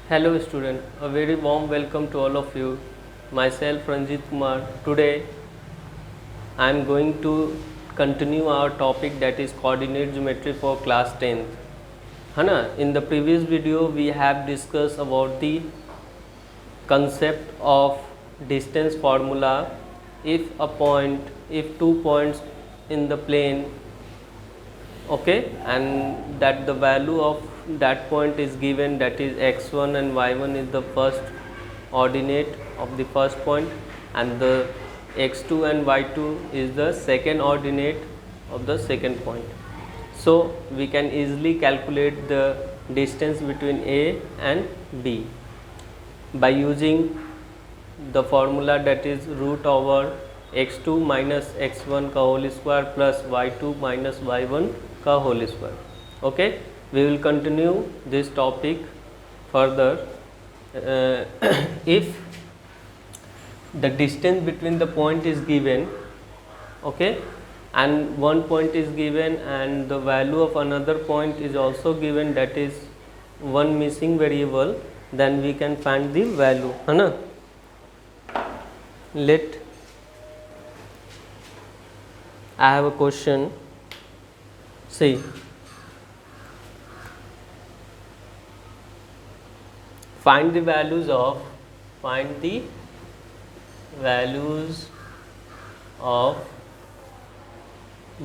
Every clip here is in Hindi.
Hello student, a very warm welcome to all of you. Myself Ranjit Kumar. Today I am going to continue our topic, that is coordinate geometry for class 10th. Hana, in the previous video we have discussed about the concept of distance formula if two points in the plane, okay, and that the value of that point is given, that is x1 and y1 is the first ordinate of the first point and the x2 and y2 is the second ordinate of the second point. So we can easily calculate the distance between A and B by using the formula, that is root over x2 minus x1 का whole square plus y2 minus y1 का whole square. Okay, we will continue this topic further. If the distance between the point is given, okay, and one point is given and the value of another point is also given, that is one missing variable, then we can find the value, है ना. Let I have a question. See, find the values of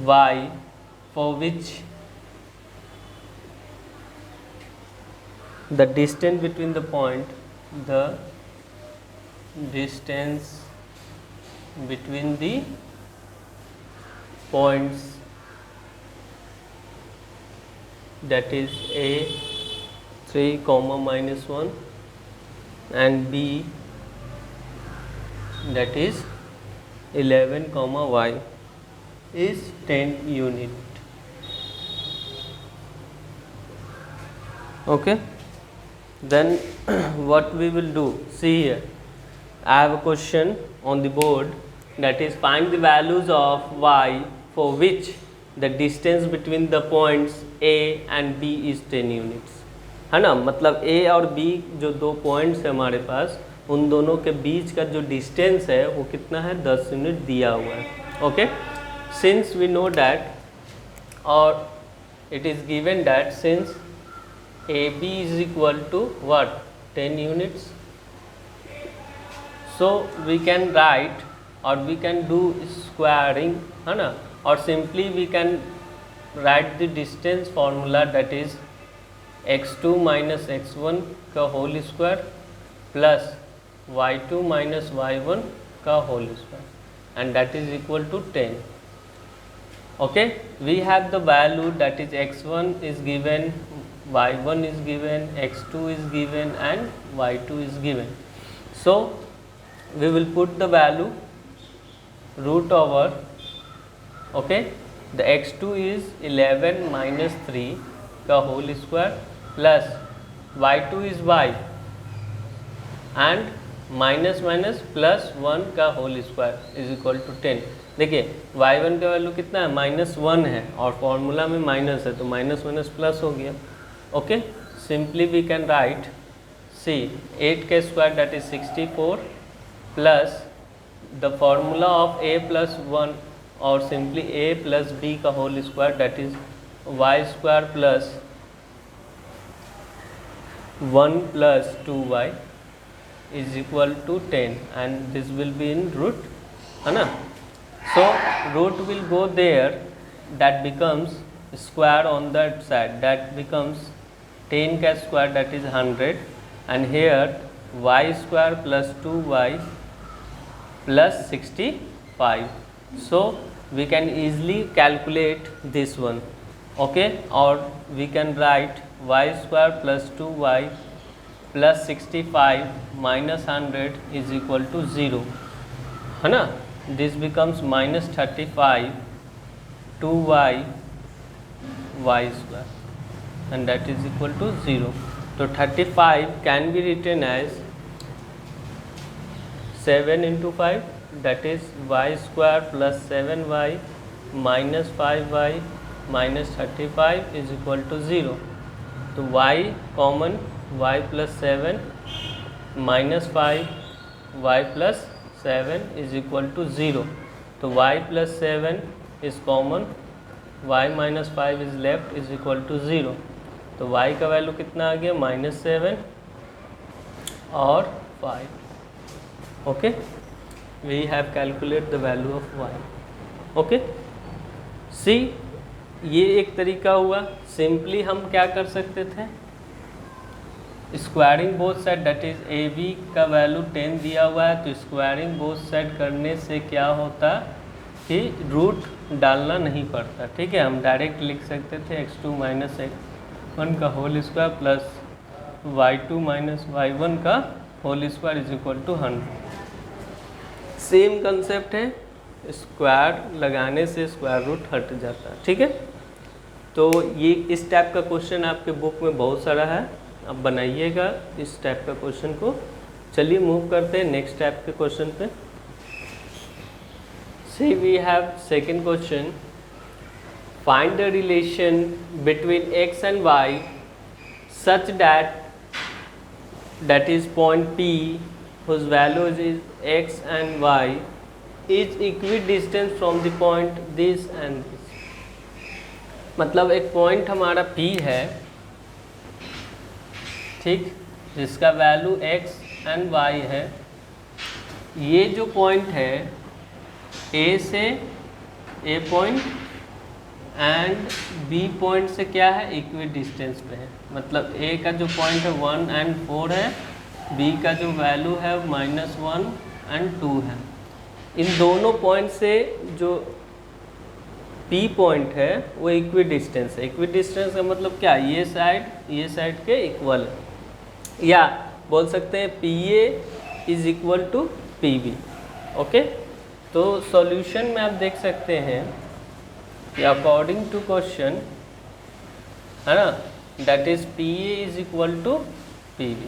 y for which the distance between the point, the distance between the points, that is A 3 comma minus 1 and B, that is 11 comma y, is 10 unit. Okay, then what we will do, see here, I have a question on the board, that is find the values of y for which the distance between the points A and B is 10 units, है ना. मतलब A और B जो दो पॉइंट्स है हमारे पास, उन दोनों के बीच का जो डिस्टेंस है वो कितना है, 10 यूनिट दिया हुआ है. Okay, since we know that और it is given that since AB is equal to what, 10 units, so we can write or we can do squaring, है ना, or simply we can write the distance formula, that is x2 minus x1 का whole square plus y2 minus y1 का whole square, and that is equal to 10. Okay, we have the value, that is x1 is given, y1 is given, x2 is given and y2 is given. So we will put the value root over, okay, the x2 is 11 minus 3 का whole square plus y2 is y and minus minus plus 1 का whole square is equal to 10. देखिए y1 का वैल्यू कितना है, -1 है और फॉर्मूला में माइनस है तो माइनस माइनस प्लस हो गया. Okay, simply we can write, see 8 का square that is 64 plus the formula of a plus 1 और सिंपली a प्लस b का whole square that is y square plus 1 plus 2y is equal to 10 and this will be in root, है ना. So root will go there, that becomes square on that side, that becomes 10 का square that is 100 and here y square plus 2y plus 65. So we can easily calculate this one, okay, or we can write y square plus 2y plus 65 minus 100 is equal to 0, है ना. This becomes minus 35 2y y square and that is equal to 0. So 35 can be written as 7 into 5, that is y square plus 7y minus 5y minus 35 is equal to 0. तो y common y plus 7 minus 5 y plus 7 is equal to 0। तो y plus 7 is common, y minus 5 is left is equal to 0। तो y का वैल्यू कितना आ गया, -7 और 5। Okay, we have calculate the value of y। Okay, see ये एक तरीका हुआ। सिंपली हम क्या कर सकते थे, squaring both side, that is A B का वैल्यू 10 दिया हुआ है, तो स्क्वायरिंग बोथ साइड करने से क्या होता कि रूट डालना नहीं पड़ता। ठीक है, हम डायरेक्ट लिख सकते थे x2 माइनस x1 का whole square plus y2 minus y1 का whole square is equal to 100। Same concept है, स्क्वायर लगाने से स्क्वायर रूट हट जाता है। ठीक है, तो ये इस टाइप का क्वेश्चन आपके बुक में बहुत सारा है, आप बनाइएगा इस टाइप का क्वेश्चन को। चलिए मूव करते हैं नेक्स्ट टाइप के क्वेश्चन पे। See we have second question, find the relation between x and y such that is point P whose values is x and y is equidistant from the point this and this। मतलब एक पॉइंट हमारा P है, ठीक, जिसका वैल्यू x एंड y है। ये जो पॉइंट है A से A point and B point से क्या है, इक्वी डिस्टेंस पे है। मतलब A का जो पॉइंट है 1 एंड 4 है, B का जो वैल्यू है -1 एंड 2 है। इन दोनों पॉइंट से जो P पॉइंट है वो इक्वी डिस्टेंस है। इक्वी डिस्टेंस का मतलब क्या, ये साइड के इक्वल है, या बोल सकते हैं PA is equal to PB। Okay, तो सॉल्यूशन में आप देख सकते हैं कि अकॉर्डिंग टू क्वेश्चन है ना, that is PA is equal to PB।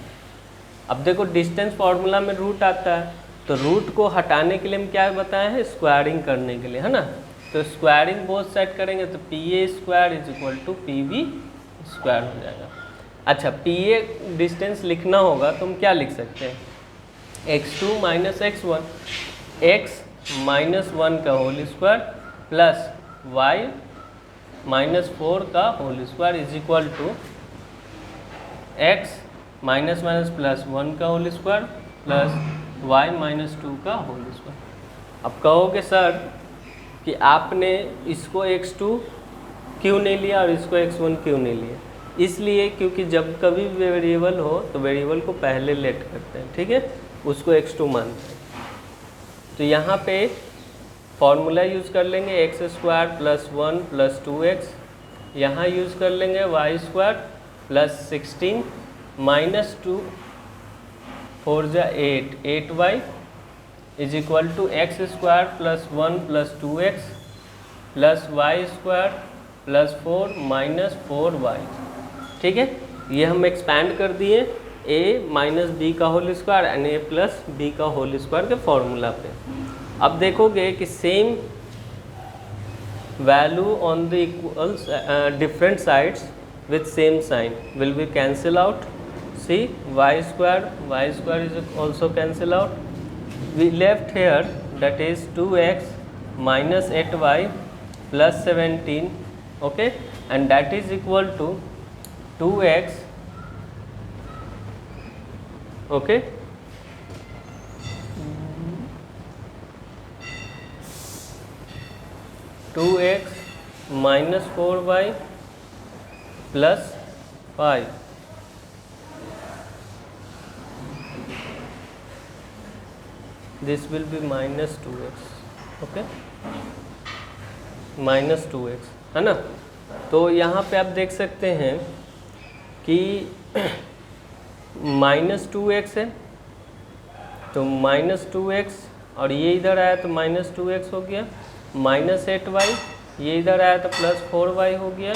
अब देखो डिस्टेंस फार्मूला में रूट आता है, तो रूट को हटाने के लिए हम क्या बताए हैं, स्क्वायरिंग करने के लिए, है ना। तो स्क्वायरिंग बोथ साइड करेंगे तो PA square is equal to PB square हो जाएगा। अच्छा, PA डिस्टेंस लिखना होगा तो हम क्या लिख सकते हैं, x2 माइनस x1, x -1 का होल स्क्वायर प्लस y -4 का whole square is equal to x minus plus 1 का होल स्क्वायर प्लस y -2 का होल स्क्वायर। अब कहोगे सर कि आपने इसको x2 क्यों नहीं लिया और इसको x1 क्यों नहीं लिया। इसलिए क्योंकि जब कभी वेरिएबल हो तो वेरिएबल को पहले लेट करते हैं, ठीक है, उसको x2 मानते हैं। तो यहाँ पे फॉर्मूला यूज़ कर लेंगे x square plus 1 plus 2x, यहाँ यूज़ कर लेंगे y स्क्वायर प्लस 16 माइनस 2 4 जा 8y is equal to x square plus 1 plus 2x plus y square plus 4 minus 4y। ठीक है, ये हम एक्सपैंड कर दिए a माइनस बी का whole square and a plus b का होल स्क्वायर के फॉर्मूला पे। अब देखोगे कि same value on the equals different sides with same sign will be cancel out. See y square is also cancel out. We left here that is 2x minus 8y plus 17, okay, and that is equal to 2x, okay, 2x minus 4y plus 5. This will be minus 2x, okay, minus 2x, है ना। तो यहाँ पे आप देख सकते हैं कि माइनस 2x है, तो माइनस 2x और ये इधर आया तो माइनस 2x हो गया, माइनस 8y, ये इधर आया तो प्लस 4y हो गया,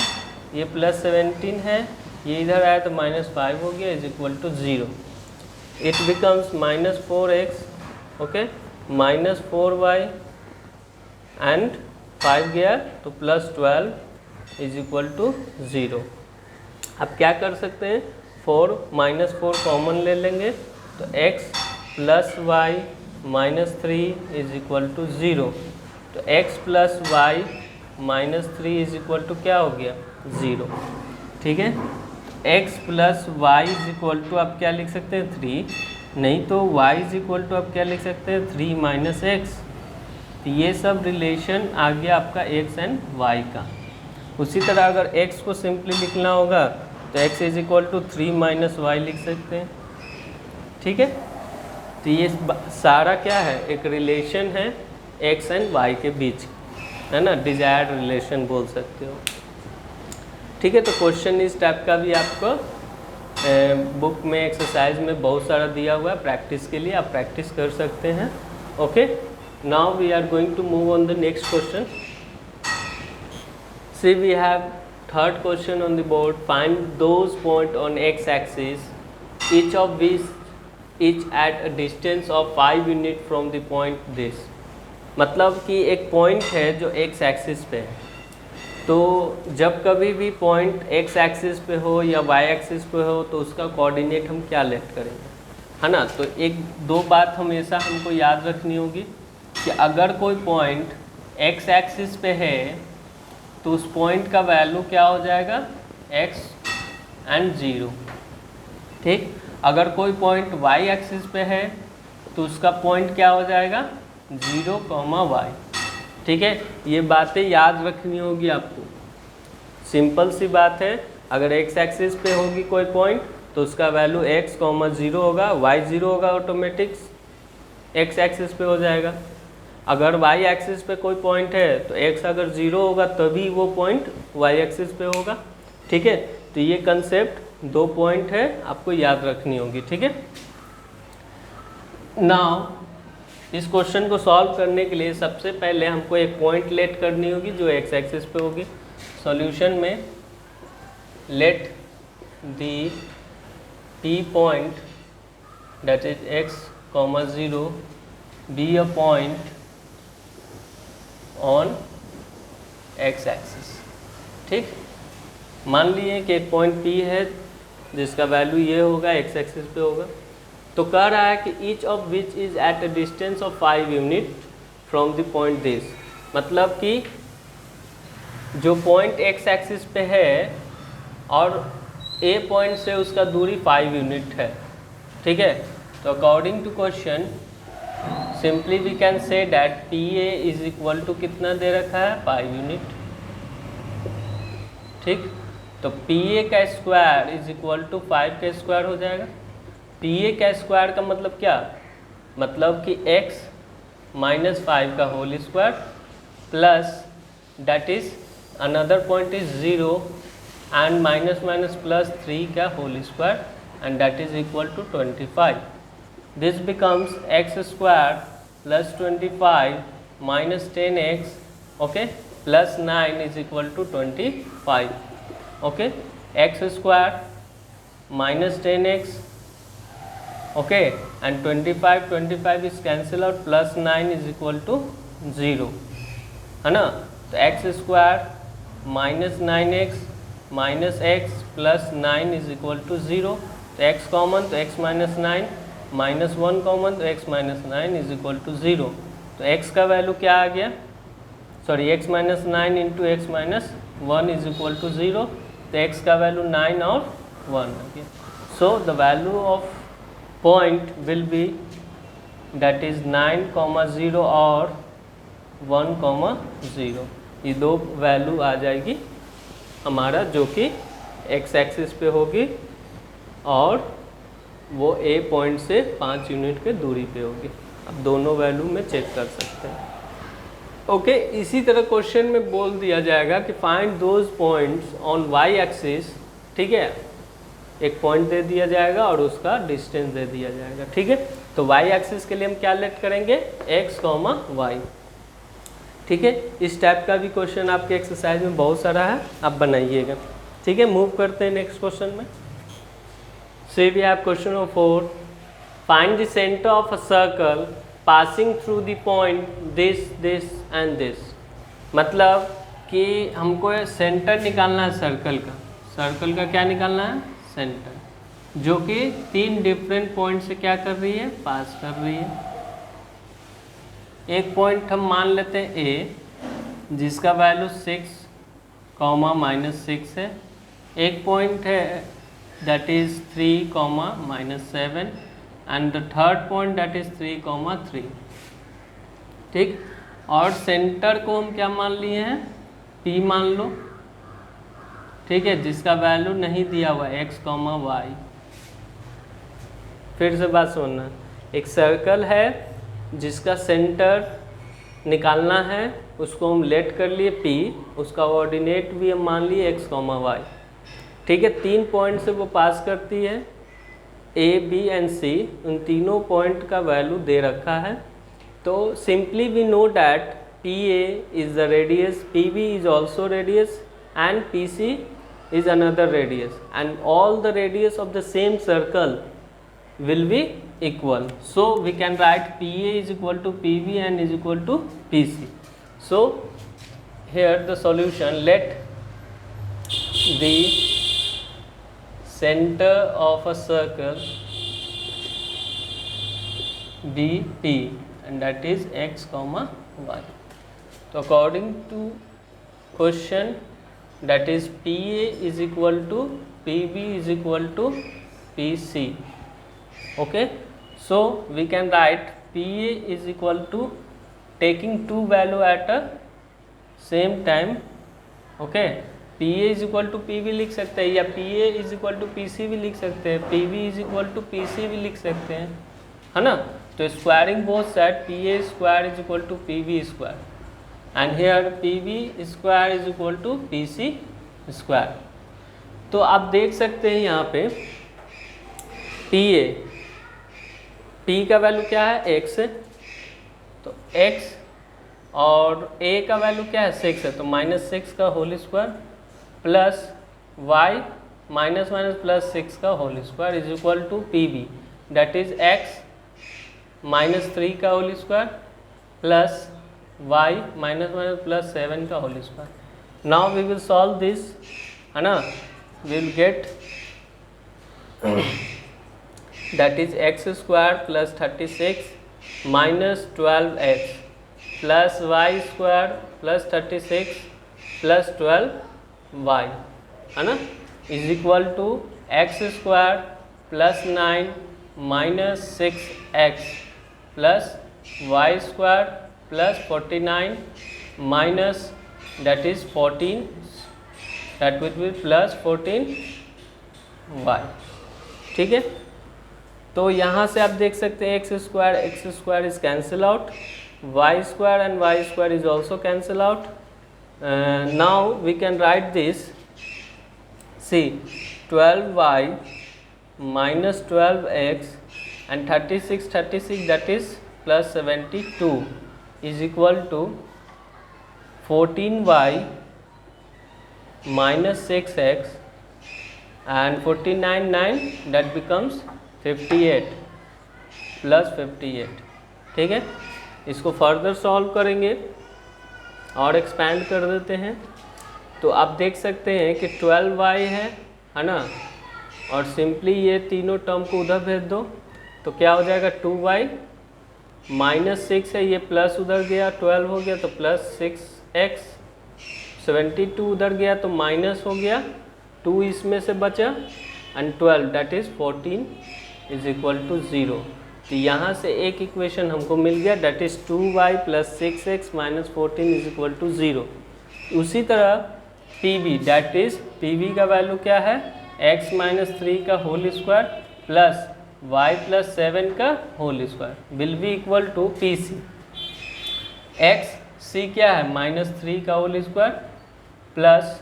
ये प्लस 17 है, ये इधर आया तो माइनस 5 हो गया, is equal to 0। It becomes minus 4x, okay, minus 4y and 5 गया तो प्लस 12 इज इक्वल टू 0। अब क्या कर सकते हैं, 4 -4 कॉमन ले लेंगे तो x plus y minus 3 is equal to 0। तो x plus y minus 3 is equal to क्या हो गया 0। ठीक है, x plus y is equal to आप क्या लिख सकते हैं 3, नहीं तो y इज इक्वल टू आप क्या लिख सकते हैं 3 माइनस एक्स। तो ये सब रिलेशन आ गया आपका x एंड y का। उसी तरह अगर x को सिंपली लिखना होगा तो x is equal to 3 minus y लिख सकते हैं। ठीक है, तो ये सारा क्या है, एक रिलेशन है x एंड y के बीच, है ना, डिजायर्ड रिलेशन बोल सकते हो। ठीक है, तो क्वेश्चन इस टाइप का भी आपको बुक में एक्सरसाइज में बहुत सारा दिया हुआ है प्रैक्टिस के लिए, आप प्रैक्टिस कर सकते हैं। Okay, now we are going to move on the next question. See we have third question on the board. Find those point ऑन x axis each of which is at a distance of 5 unit from the point this. मतलब कि एक पॉइंट है जो x एक्सिस पे है, तो जब कभी भी पॉइंट x एक्सिस पे हो या y एक्सिस पे हो तो उसका कोऑर्डिनेट हम क्या लेट करेंगे, है ना। तो एक दो बात हमेशा हमको याद रखनी होगी कि अगर कोई पॉइंट x एक्सिस पे है तो उस पॉइंट का वैल्यू क्या हो जाएगा x एंड 0। ठीक, अगर कोई पॉइंट y एक्सिस पे है तो उसका पॉइंट क्या हो जाएगा 0, y। ठीक है, ये बातें याद रखनी होगी आपको। सिंपल सी बात है, अगर x एक्सिस पे होगी कोई पॉइंट तो उसका वैल्यू x, 0 होगा, y 0 होगा, ऑटोमेटिक x एक्सिस पे हो जाएगा। अगर y एक्सिस पे कोई पॉइंट है तो x अगर 0 होगा तभी वो पॉइंट y एक्सिस पे होगा। ठीक है, तो ये कंसेप्ट दो पॉइंट है आपको याद रखनी होगी। ठीक है, नाउ इस क्वेश्चन को सॉल्व करने के लिए सबसे पहले हमको एक पॉइंट लेट करनी होगी जो x एक्सिस पे होगी। सॉल्यूशन में let the p point that is x, 0 be a point ऑन x एक्सिस। ठीक, मान लिए कि एक पॉइंट p है जिसका वैल्यू ये होगा, x एक्सिस पे होगा। तो कह रहा है कि each of which is at a distance of 5 unit from the point this. मतलब कि जो पॉइंट x एक्सिस पे है और a पॉइंट से उसका दूरी 5 यूनिट है। ठीक है, तो according to question simply we can say that PA is equal to कितना दे रखा है 5 यूनिट। ठीक, तो PA का स्क्वायर इज इक्वल टू 5 का स्क्वायर हो जाएगा। PA का स्क्वायर का मतलब क्या, मतलब कि x माइनस 5 का whole square plus that is another point is 0 and minus minus plus 3 का whole square and that is equal to 25। This becomes x square plus 25 minus 10x okay plus 9 is equal to 25। Okay, x square minus 10x okay and 25 is cancel out, plus 9 is equal to 0, है ना। तो x square minus 9x minus x plus 9 is equal to 0। तो x कॉमन तो x माइनस 9 माइनस 1 कॉमन तो x minus 9 is equal to 0। तो x का वैल्यू क्या आ गया, sorry x minus 9 into x minus 1 is equal to 0। तो x का वैल्यू 9 और 1 आ गया। So the value of point will be that is 9, 0 और 1, 0। ये दो वैल्यू आ जाएगी हमारा जो कि x एक्सिस पे होगी और वो A पॉइंट से 5 यूनिट के दूरी पे होगी। अब दोनों वैल्यू में चेक कर सकते हैं। ओके, इसी तरह क्वेश्चन में बोल दिया जाएगा कि find those points on y axis. ठीक है, एक पॉइंट दे दिया जाएगा और उसका डिस्टेंस दे दिया जाएगा। ठीक है, तो y एक्सिस के लिए हम क्या लेट करेंगे x, y। ठीक है, इस टाइप का भी क्वेश्चन आपके एक्सरसाइज में बहुत सारा है, आप बनाइएगा। ठीक है, मूव करते हैं नेक्स्ट क्वेश्चन में। See we have question number 4। Find the centre of a circle passing through the point this and this. मतलब कि हमको सेंटर निकालना है सर्कल का। सर्कल का क्या निकालना है, सेंटर। जो कि 3 डिफरेंट पॉइंट से क्या कर रही है, पास कर रही है। एक पॉइंट हम मान लेते हैं ए, जिसका वैल्यू 6, -6 है। एक पॉइंट है that is 3, -7 and the third point that is 3, 3। ठीक, और सेंटर को हम क्या मान लिए हैं, पी मान लो। ठीक है, जिसका वैल्यू नहीं दिया हुआ x, y। फिर से बात सुनना, एक सर्कल है जिसका सेंटर निकालना है, उसको हम लेट कर लिए p, उसका ऑर्डिनेट भी हम मान लिए x, y। ठीक है, 3 पॉइंट से वो पास करती है, a, b एंड c। उन तीनों पॉइंट का वैल्यू दे रखा है। तो simply we know that PA is the radius, PB is also radius and PC is another radius, and all the radius of the same circle will be equal. So we can write PA is equal to PB and is equal to PC. So here the solution, let the center of a circle be P and that is x, y. So according to question, that is PA is equal to PB is equal to PC. Okay, so we can write PA is equal to, taking two value at a same time. Okay, PA is equal to PB लिख सकते हैं, या PA is equal to PC भी लिख सकते हैं, PB is equal to PC भी लिख सकते हैं, है ना। तो squaring both side, PA square is equal to PB square and here PB square is equal to PC square. तो आप देख सकते हैं यहाँ पे P का वैल्यू क्या है, x है, तो x, और A का वैल्यू क्या है, 6 है, तो -6 का होल स्क्वायर प्लस y -+ का whole square is equal to PB, that is x -3 का होल स्क्वायर प्लस y -+ का whole square. Now we will solve this, है ना। We will get that is x square plus 36 -12x plus y square plus 36 plus 12y, है ना, is equal to x square plus 9 -6x plus y square plus 49 minus that is 14, that will be plus 14y। ठीक है, तो यहाँ से आप देख सकते हैं x square is cancel out, y square and y square is also cancel out. Now we can write this, see 12y minus 12x and 36 that is plus 72 is equal to 14y minus 6x and 49 9 that becomes 58 plus 58। ठीक है, इसको फर्दर सॉल्व करेंगे और एक्सपैंड कर देते हैं। तो आप देख सकते हैं कि 12y है ना, और सिंपली ये तीनों टर्म को उधर भेज दो तो क्या हो जाएगा, 2y माइनस 6 है, ये प्लस उधर गया 12 हो गया तो प्लस 6x, 72 उधर गया तो माइनस हो गया 2 इसमें से बचा and 12 that is 14 is equal to 0। तो यहाँ से एक इक्वेशन हमको मिल गया that is 2y plus 6x minus 14 is equal to 0। उसी तरह PB दैट इज PB का वैल्यू क्या है, x माइनस 3 का whole square plus y plus 7 का whole square will be equal to PC। C क्या है, माइनस 3 का whole square plus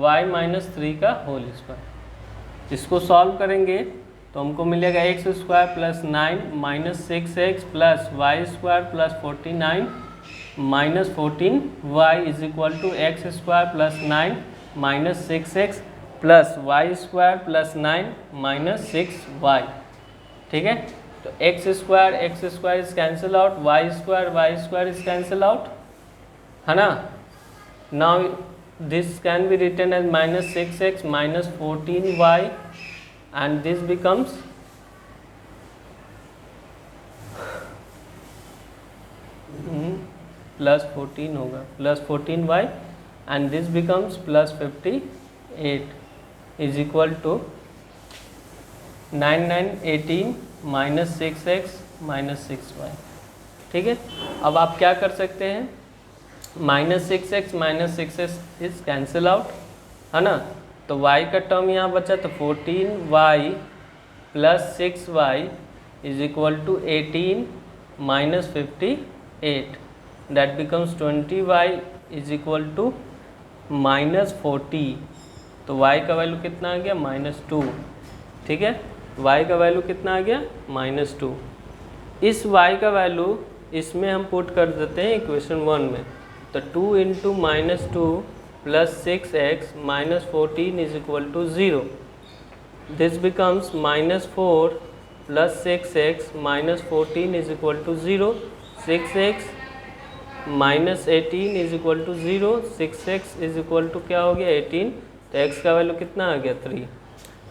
y minus 3 का होल स्क्वायर। इसको सॉल्व करेंगे तो हमको मिलेगा x square plus 9 minus 6x plus y square plus 49 minus 14y is equal to x square plus 9 minus 6x plus y square plus 9 minus 6y। ठीक है, तो x square is cancel out, y square is cancel out, है ना। Now this can be written as minus 6x minus 14y and this becomes plus 14 होगा, plus 14y and this becomes plus 58 is equal to 9918 minus 6x minus 6y। ठीक है, अब आप क्या कर सकते हैं, minus 6x minus 6x is cancel out, है ना, तो y का टर्म यहाँ बचा, तो 14y plus 6y is equal to 18 minus 58, that becomes 20y is equal to minus 40, तो y का वैल्यू कितना आ गया, -2। ठीक है, y का वैल्यू कितना आ गया, -2। इस y का वैल्यू इसमें हम पुट कर देते हैं इक्वेशन 1 में, तो 2 into -2 plus 6x minus 14 is equal to 0, this becomes -4 plus 6x minus 14 is equal to 0, 6x minus 18 is equal to 0, 6x is equal to क्या हो गया 18, तो x का वैल्यू कितना आ गया 3,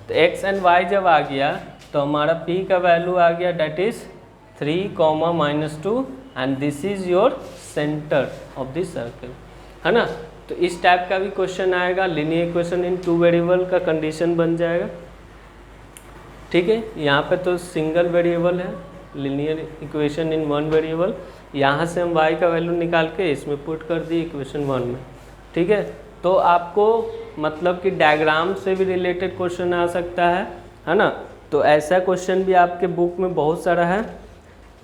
तो x एंड y जब आ गया तो हमारा p का वैल्यू आ गया that is 3, -2 and this is your centre of this circle, है ना। तो इस टाइप का भी क्वेश्चन आएगा, लीनियर इक्वेशन इन 2 वेरिएबल का कंडीशन बन जाएगा। ठीक है, यहाँ पे तो सिंगल वेरिएबल है, लीनियर इक्वेशन इन 1 वेरिएबल, यहाँ से हम y का वैल्यू निकाल के इसमें पुट कर दी इक्वेशन 1 में। ठीक है, तो आपको मतलब कि डायग्राम से भी रिलेटेड क्वेश्चन आ सकता है ना, तो ऐसा क्वेश्चन भी आपके बुक में बहुत सारा है।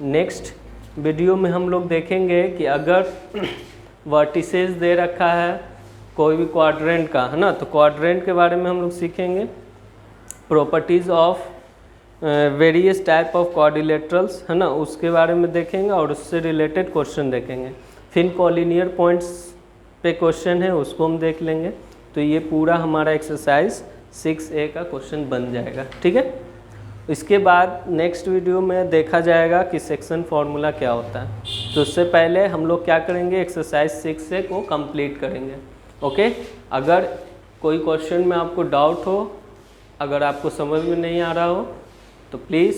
नेक्स्ट वीडियो में हम लोग देखेंगे कि अगर वर्टिसेस दे रखा है कोई भी क्वाड्रेंट का, है ना, तो क्वाड्रेंट के बारे में हम लोग सीखेंगे, properties of various type of quadrilaterals, है ना, उसके बारे में देखेंगे और उससे रिलेटेड क्वेश्चन देखेंगे। फिर कॉलिनियर पॉइंट्स पे क्वेश्चन है उसको हम देख लेंगे, तो ये पूरा हमारा एक्सरसाइज 6A का क्वेश्चन बन जाएगा। ठीक है, इसके बाद नेक्स्ट वीडियो में देखा जाएगा कि सेक्शन फार्मूला क्या होता है, तो उससे पहले हम लोग क्या करेंगे, एक्सरसाइज 6A को कंप्लीट करेंगे। ओके, अगर कोई क्वेश्चन में आपको डाउट हो, अगर आपको समझ में नहीं आ रहा हो, तो please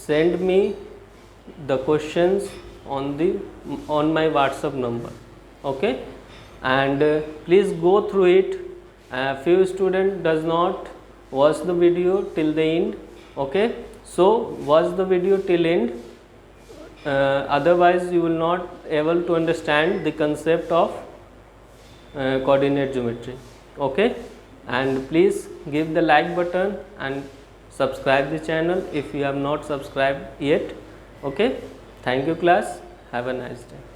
send me the questions on my WhatsApp number. Okay, and please go through it. Few student does not watch the video till the end. Okay, so watch the video till end, otherwise you will not able to understand the concept of coordinate geometry. Okay, and please give the like button and subscribe the channel if you have not subscribed yet. Okay, thank you class, have a nice day.